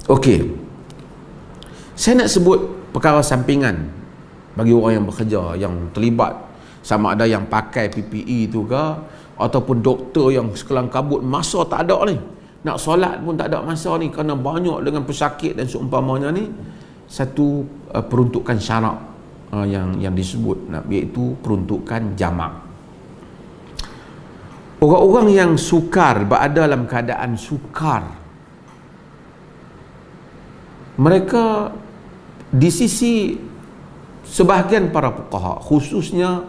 Okey, saya nak sebut perkara sampingan bagi orang yang bekerja, yang terlibat, sama ada yang pakai PPE tu ke, ataupun doktor yang sekelang kabut, masa tak ada ni, nak solat pun tak ada masa ni, kerana banyak dengan pesakit dan seumpamanya ni. Satu peruntukan syarak yang disebut, iaitu peruntukan jamak. Orang-orang yang sukar, berada dalam keadaan sukar, mereka di sisi sebahagian para fuqaha, khususnya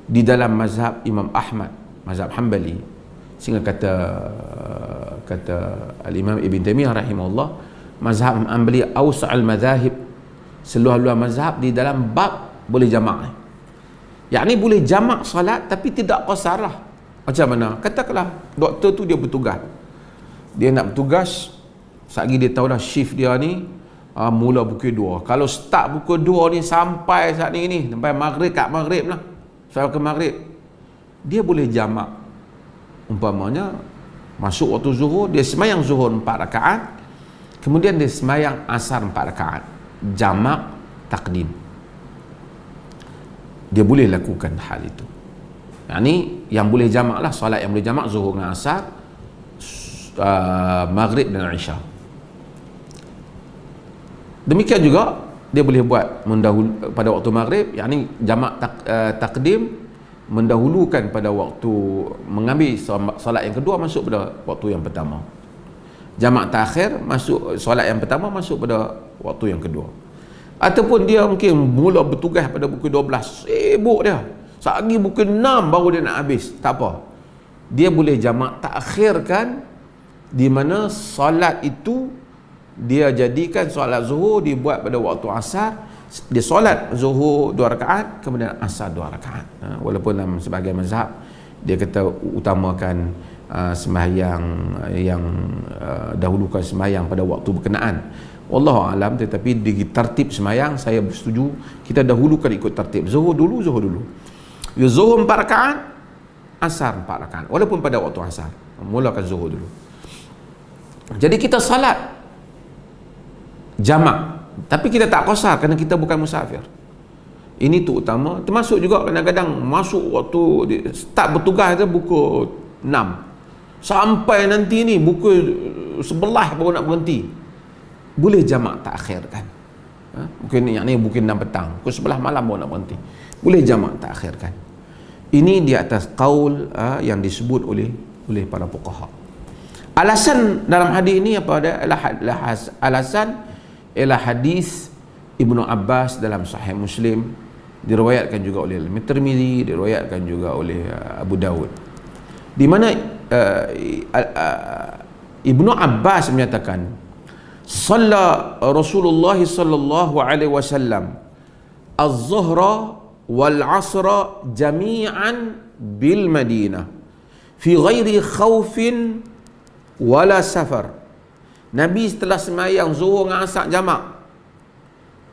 di dalam mazhab Imam Ahmad, mazhab Hanbali, sehingga kata Al-Imam Ibn Taymiyah rahimahullah, mazhab Hanbali awsa'al mazahib, seluar-luar mazhab di dalam bab boleh jamak. Yakni boleh jamak salat tapi tidak qasarah. Macam mana? Katakanlah doktor tu dia bertugas, dia nak bertugas, satgi dia tahu dah shift dia ni mula pukul 2. Kalau start pukul 2 ni sampai saat ni sampai maghrib, kat maghrib lah, sampai ke maghrib, dia boleh jamak. Umpamanya masuk waktu zuhur, dia semayang zuhur 4 rakaat, kemudian dia semayang asar 4 rakaat, jamak takdim. Dia boleh lakukan hal itu. Yang ni yang boleh jamak lah, solat yang boleh jamak zuhur dengan asar, maghrib dan isya. Demikian juga dia boleh buat mendahulu pada waktu maghrib, yakni jamak takdim, mendahulukan pada waktu mengambil solat yang kedua masuk pada waktu yang pertama. Jamak takhir masuk solat yang pertama masuk pada waktu yang kedua. Ataupun dia mungkin mula bertugas pada pukul 12, sibuk dia, satgi pukul 6 baru dia nak habis, tak apa, dia boleh jamak takhirkan, di mana solat itu dia jadikan solat zuhur dibuat pada waktu asar, dia solat zuhur 2 rakaat, kemudian asar 2 rakaat. Walaupun dalam sebahagian mazhab dia kata utamakan sembahyang yang dahulukan sembahyang pada waktu berkenaan. Wallahu alam, tetapi di tertib sembahyang saya bersetuju kita dahulukan ikut tertib. Zuhur dulu. Ya, zuhur 4 rakaat, asar 4 rakaat. Walaupun pada waktu asar, mulakan zuhur dulu. Jadi kita salat jamak, tapi kita tak qasar kerana kita bukan musafir. Ini tu utama. Termasuk juga kadang-kadang masuk waktu start bertugas tu pukul 6, sampai nanti ni pukul 11 baru nak berhenti, boleh jamak takhirkan. Mungkin yang ni mungkin 6 petang, pukul 11 malam baru nak berhenti, boleh jamak takhirkan. Ini di atas qaul yang disebut oleh para fuqaha. Alasan dalam hadis ini apa ada? Alasan ialah hadis Ibnu Abbas dalam Sahih Muslim, diriwayatkan juga oleh Tirmizi, diriwayatkan juga oleh Abu Dawud, di mana Ibnu Abbas menyatakan, "Shalla Rasulullah sallallahu alaihi wasallam az-zuhra wal 'asra jami'an bil Madinah fi ghairi khaufin wala safar." Nabi setelah semayang zuhur dengan asar jamak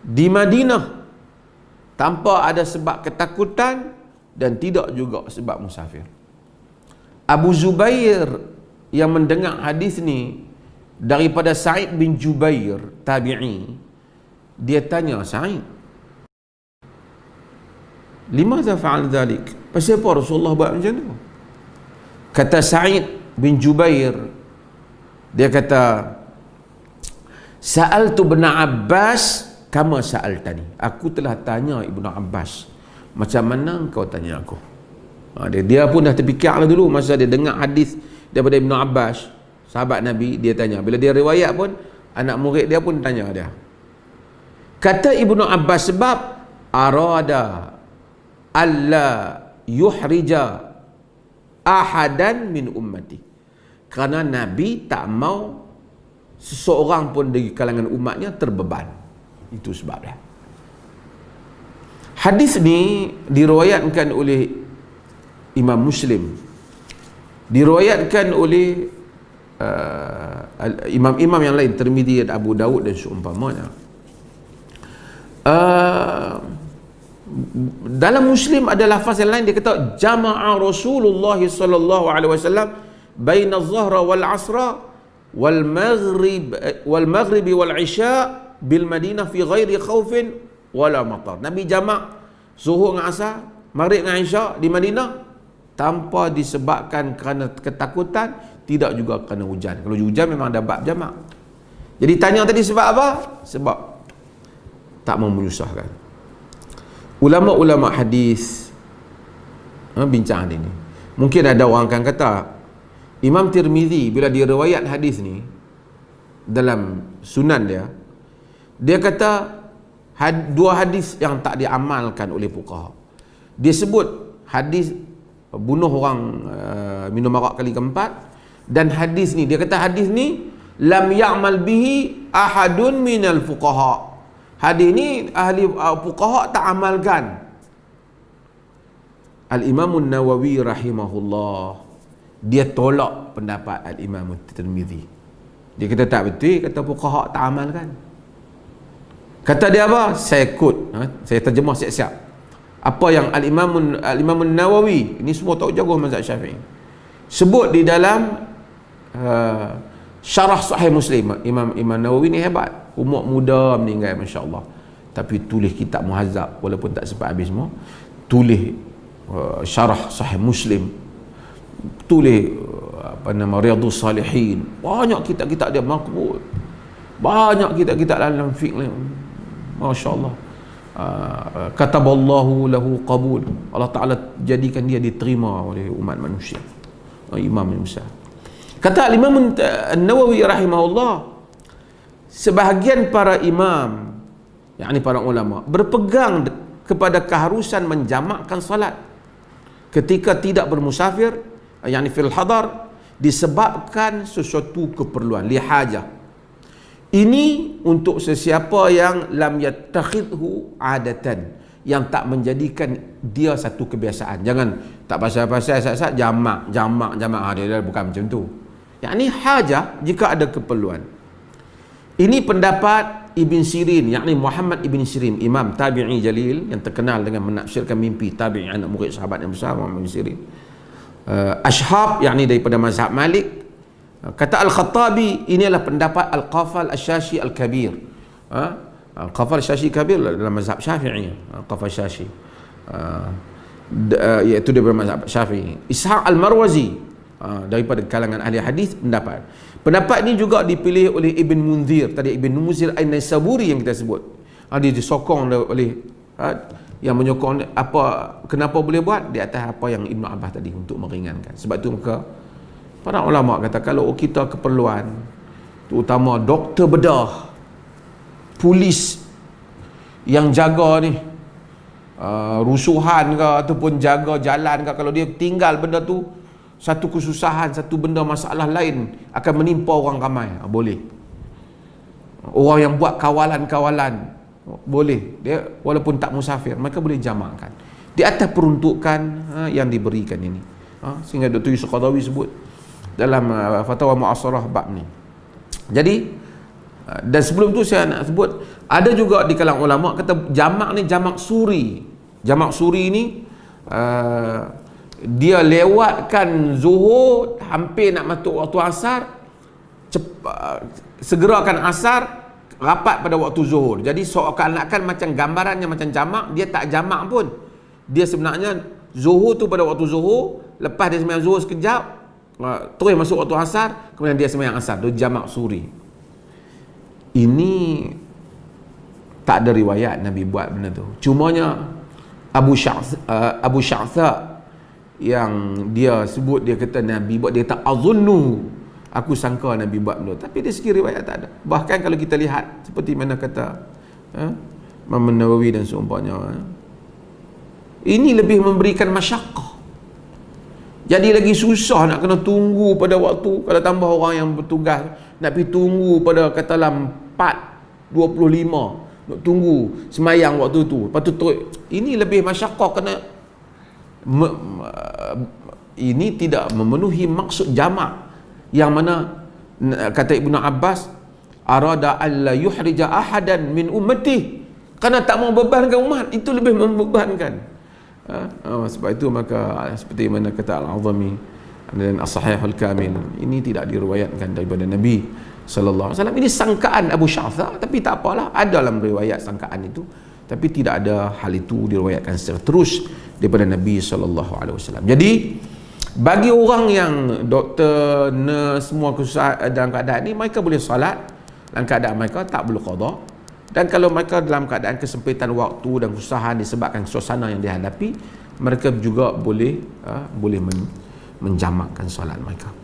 di Madinah tanpa ada sebab ketakutan dan tidak juga sebab musafir. Abu Zubair yang mendengar hadis ni daripada Sa'id bin Jubair, tabi'i, dia tanya Sa'id, "Limadha fa'al dhalik?" Pasal apa Rasulullah buat macam tu? Kata Sa'id bin Jubair, dia kata, "Sa'altu Ibn Abbas kama sa'altani." Aku telah tanya Ibnu Abbas macam mana kau tanya aku. Dia pun dah terfikirlah dulu masa dia dengar hadis daripada Ibnu Abbas, sahabat Nabi, dia tanya. Bila dia riwayat pun, anak murid dia pun tanya dia. Kata Ibnu Abbas, sebab arada alla yuhrija ahadan min ummati, kerana Nabi tak mau seseorang pun dari kalangan umatnya terbeban. Itu sebabnya. Hadis ni diriwayatkan oleh Imam Muslim, diriwayatkan oleh imam-imam yang lain, Tirmizi dan Abu Dawud dan seumpamanya. Dalam Muslim ada lafaz yang lain, dia kata jama'a Rasulullah sallallahu alaihi wasallam baina az-zuhra wal 'asra wal maghribi wal isya bil Madinah fi ghairi khaufin wala matar. Nabi jamak zuhur dengan asar, maghrib dengan isya di Madinah tanpa disebabkan kerana ketakutan, tidak juga kerana hujan. Kalau hujan memang ada bab jamak. Jadi tanya tadi sebab apa? Sebab tak mau menyusahkan. Ulama-ulama hadis bincang ini. Mungkin ada orang akan kata Imam Tirmizi bila dia riwayat hadis ni dalam sunan dia kata dua hadis yang tak diamalkan oleh fuqaha. Dia sebut hadis bunuh orang minum arak kali keempat, dan hadis ni dia kata hadis ni lam ya'mal bihi ahadun minal fuqaha. Hadis ni ahli fuqaha tak amalkan. Al-Imam Nawawi rahimahullah dia tolak pendapat Al-Imam Tirmizi. Dia kata tak betul, kata fuqaha tak amalkan. Kata dia apa? Saya quote, saya terjemah siap-siap. Apa yang Al-Imam Nawawi, ini semua tahu jago mazhab Syafi'i, sebut di dalam Syarah Sahih Muslim. Imam Nawawi ni hebat, umur muda meninggal, masya-Allah. Tapi tulis kitab muhazzab walaupun tak sempat habis semua. Tulis Syarah Sahih Muslim, tulis Riyadhus Salihin. Banyak kitab-kitab dia makbul. Banyak kitab-kitab dalam fiqh, masya-Allah. Kataballahu lahu qabul. Allah Taala jadikan dia diterima oleh umat manusia. Imam yang besar. Kata Imam Nawawi rahimahullah, sebahagian para imam, yakni para ulama, berpegang kepada keharusan menjamakkan salat ketika tidak bermusafir, yakni fil hadar, disebabkan sesuatu keperluan, lihajah. Ini untuk sesiapa yang lam yattakhidhu adatan, yang tak menjadikan dia satu kebiasaan. Jangan tak pasal-pasal sat-sat jamak. Dia bukan macam tu. Yakni hajah jika ada keperluan. Ini pendapat Ibn Sirin, yakni Muhammad Ibn Sirin, imam tabi'i jalil yang terkenal dengan menafsirkan mimpi tabi'i, anak murid sahabat yang besar Muhammad Ibn Sirin. Ashab, yakni daripada mazhab Malik. Kata Al-Khattabi, inilah pendapat Al-Qafal Asy-Syashi Al-Kabir. Al-Qafal Asy-Syashi Kabir dalam mazhab Syafi'i. Al-Qafal Asy-Syashi iaitu daripada mazhab Syafi'i. Ishaq Al-Marwazi daripada kalangan ahli hadis pendapat ini juga dipilih oleh Ibn Munzir. Tadi Ibn Munzir An-Naisaburi yang kita sebut, dia disokong oleh yang menyokong kenapa boleh buat di atas apa yang Ibn Abbas tadi, untuk meringankan. Sebab itu maka para ulama kata kalau kita keperluan, terutama doktor bedah, polis yang jaga ni rusuhan ke ataupun jaga jalan ke, kalau dia tinggal benda tu, satu kesusahan, satu benda masalah lain akan menimpa orang ramai, boleh. Orang yang buat kawalan-kawalan, boleh. Dia walaupun tak musafir, mereka boleh jamakkan di atas peruntukan yang diberikan ini. Sehingga Dr. Yusuf Qadawi sebut dalam Fatwa Mu'asarah bab ni. Jadi dan sebelum tu saya nak sebut, ada juga di kalangan ulama kata jamak ni jamak suri. Jamak suri ni dia lewatkan zuhur, hampir nak masuk waktu asar, segerakan asar, rapat pada waktu zuhur. Jadi seakan-akan macam gambarannya macam jamak, dia tak jamak pun. Dia sebenarnya zuhur tu pada waktu zuhur, lepas dia sembahyang zuhur sekejap, terus masuk waktu asar, kemudian dia sembahyang asar. Itu jamak suri. Ini tak ada riwayat Nabi buat benda tu. Cumanya Abu Sya'tha yang dia sebut, dia kata Nabi buat, dia kata azunnu, aku sangka Nabi buat benda. Tapi dari segi riwayat tak ada. Bahkan kalau kita lihat seperti mana kata Imam Nawawi dan seumpamanya, ini lebih memberikan masyaqqah. Jadi lagi susah nak kena tunggu pada waktu. Kalau tambah orang yang bertugas nak pergi tunggu pada katalah 4:25, nak tunggu semayang waktu tu, lepas tu ini lebih masyaqqah. Kena ini tidak memenuhi maksud jamak, yang mana kata Ibnu Abbas, arada alla yuhrija ahadan min ummati, kerana tak mau bebankan umat, itu lebih membebankan. Sebab itu maka seperti mana kata Al-Azami, dan as-sahihul kamil ini tidak diriwayatkan daripada Nabi sallallahu alaihi wasallam. Ini sangkaan Abu Sya'tha, tapi tak apalah, ada dalam riwayat sangkaan itu, tapi tidak ada hal itu diriwayatkan secara terus daripada Nabi sallallahu alaihi wasallam. Jadi bagi orang yang doktor, nurse, semua kesusahan dalam keadaan ini, mereka boleh solat dalam keadaan mereka tak perlu qada. Dan kalau mereka dalam keadaan kesempitan waktu dan kesusahan disebabkan suasana yang dihadapi, mereka juga boleh menjamakkan solat mereka.